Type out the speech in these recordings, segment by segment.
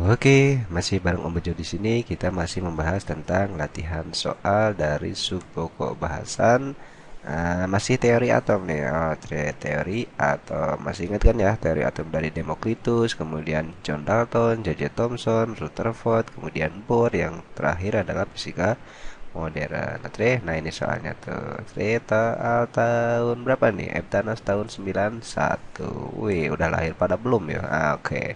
Oke, masih bareng Om Bejo di sini. Kita masih membahas tentang latihan soal dari subpokok bahasan. Masih teori atom nih. Teori atom. Masih ingat kan ya teori atom dari Demokritus, kemudian John Dalton, J.J. Thomson, Rutherford, kemudian Bohr, yang terakhir adalah fisika modern. Nah ini soalnya tuh. Tahun berapa nih? Eptanas tahun 91. Wih, udah lahir pada belum ya? Oke.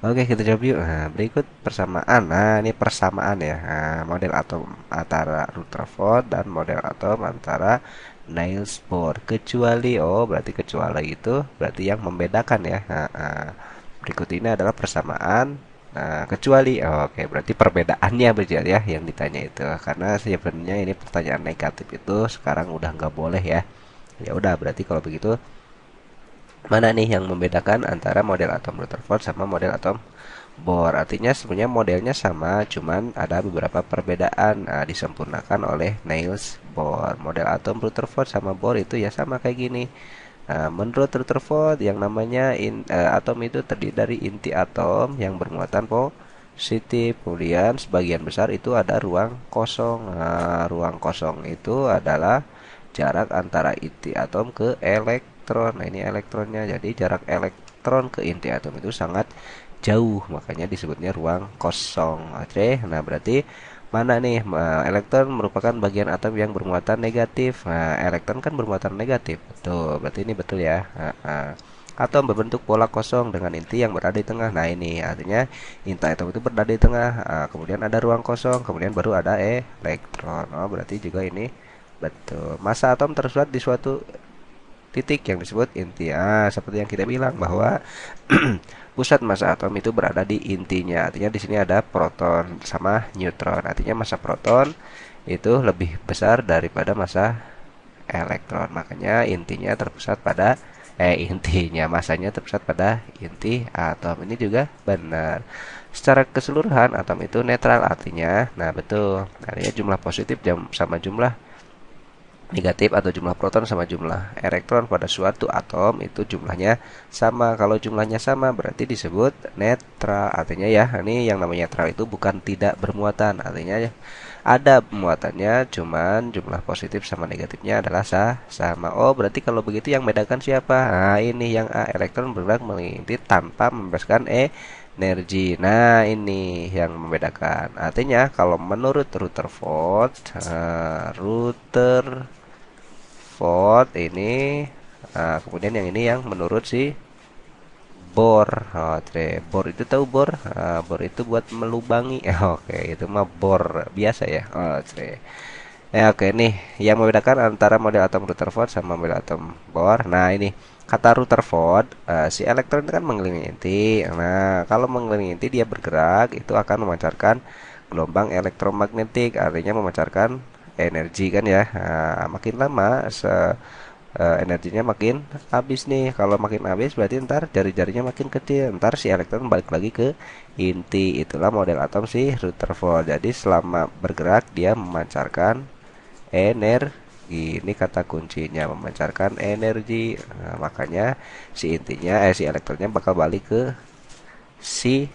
Oke, kita jawab yuk. Nah, berikut persamaan. Nah, ini persamaan ya. Nah, model atom antara Rutherford dan model atom antara Niels Bohr. Kecuali, berarti kecuali itu berarti yang membedakan ya. Berikut ini adalah persamaan. Nah, kecuali, oke, berarti perbedaannya berarti ya yang ditanya itu. Karena sebenarnya ini pertanyaan negatif itu sekarang udah nggak boleh ya. Ya udah, berarti kalau begitu mana nih yang membedakan antara model atom Rutherford sama model atom Bohr? Artinya sebenarnya modelnya sama, cuman ada beberapa perbedaan disempurnakan oleh Niels Bohr. Model atom Rutherford sama Bohr itu ya sama kayak gini. Menurut Rutherford yang namanya atom itu terdiri dari inti atom yang bermuatan positif. Kemudian sebagian besar itu ada ruang kosong. Ruang kosong itu adalah jarak antara inti atom ke elektron. Nah, ini elektronnya. Jadi jarak elektron ke inti atom itu sangat jauh, makanya disebutnya ruang kosong. Oke, nah berarti mana nih? Elektron merupakan bagian atom yang bermuatan negatif. Nah, elektron kan bermuatan negatif. Betul, berarti ini betul ya. Atom berbentuk pola kosong dengan inti yang berada di tengah. Nah, ini artinya inti atom itu berada di tengah. Kemudian ada ruang kosong, kemudian baru ada elektron. Berarti juga ini betul. Massa atom tersurat di suatu titik yang disebut inti. Seperti yang kita bilang bahwa pusat massa atom itu berada di intinya. Artinya di sini ada proton sama neutron. Artinya massa proton itu lebih besar daripada massa elektron. Makanya intinya terpusat pada intinya masanya terpusat pada inti atom. Ini juga benar. Secara keseluruhan atom itu netral, artinya nah betul. Artinya jumlah positif sama jumlah negatif atau jumlah proton sama jumlah elektron pada suatu atom itu jumlahnya sama. Kalau jumlahnya sama berarti disebut netral. Artinya ya, ini yang namanya netral itu bukan tidak bermuatan. Artinya ya, ada muatannya, cuman jumlah positif sama negatifnya adalah sama. Berarti kalau begitu yang membedakan siapa? Nah, ini yang elektron bergerak mengintip tanpa membebaskan energi. Nah, ini yang membedakan. Artinya kalau menurut Rutherford, ini, kemudian yang ini yang menurut si Bohr. Bohr itu tahu Bohr? Bohr itu buat melubangi. Oke, itu mah Bohr biasa ya. Oke nih, yang membedakan antara model atom Rutherford sama model atom Bohr. Nah, ini kata Rutherford, si elektron itu kan mengelilingi inti. Nah, kalau mengelilingi inti dia bergerak, itu akan memancarkan gelombang elektromagnetik, artinya memancarkan energi kan ya. Makin lama energinya makin habis nih. Kalau makin habis berarti ntar jari-jarinya makin kecil. Ntar si elektron balik lagi ke inti. Itulah model atom si Rutherford. Jadi selama bergerak dia memancarkan energi. Ini kata kuncinya, memancarkan energi. Makanya si elektronnya bakal balik ke si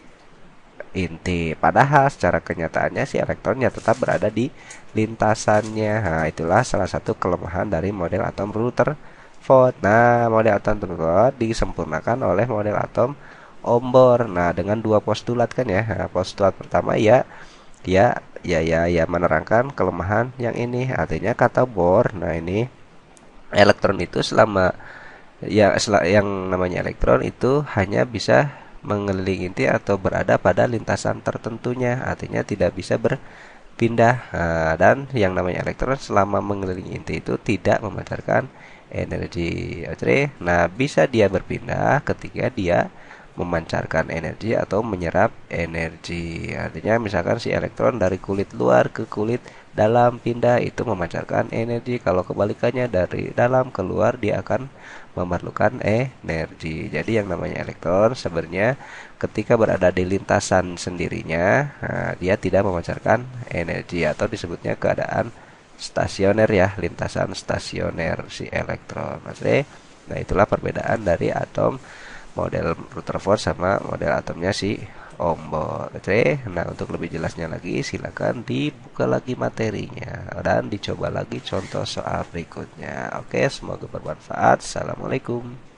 inti. Padahal secara kenyataannya si elektronnya tetap berada di lintasannya. Nah, itulah salah satu kelemahan dari model atom Rutherford. Nah, model atom Rutherford disempurnakan oleh model atom Bohr. Nah, dengan dua postulat kan ya. Nah, postulat pertama ya ya menerangkan kelemahan yang ini. Artinya kata Bohr, nah ini elektron itu yang namanya elektron itu hanya bisa mengelilingi inti atau berada pada lintasan tertentunya, artinya tidak bisa berpindah. Dan yang namanya elektron selama mengelilingi inti itu tidak memancarkan energi. Oke, nah bisa dia berpindah ketika dia memancarkan energi atau menyerap energi. Artinya misalkan si elektron dari kulit luar ke kulit dalam pindah itu memancarkan energi. Kalau kebalikannya dari dalam keluar dia akan memerlukan energi. Jadi yang namanya elektron sebenarnya ketika berada di lintasan sendirinya, dia tidak memancarkan energi atau disebutnya keadaan stasioner ya, lintasan stasioner si elektron. Oke. Nah, itulah perbedaan dari atom model Rutherford sama model atomnya si ombol. Oke, nah untuk lebih jelasnya lagi silakan dibuka lagi materinya dan dicoba lagi contoh soal berikutnya. Oke, semoga bermanfaat. Assalamualaikum.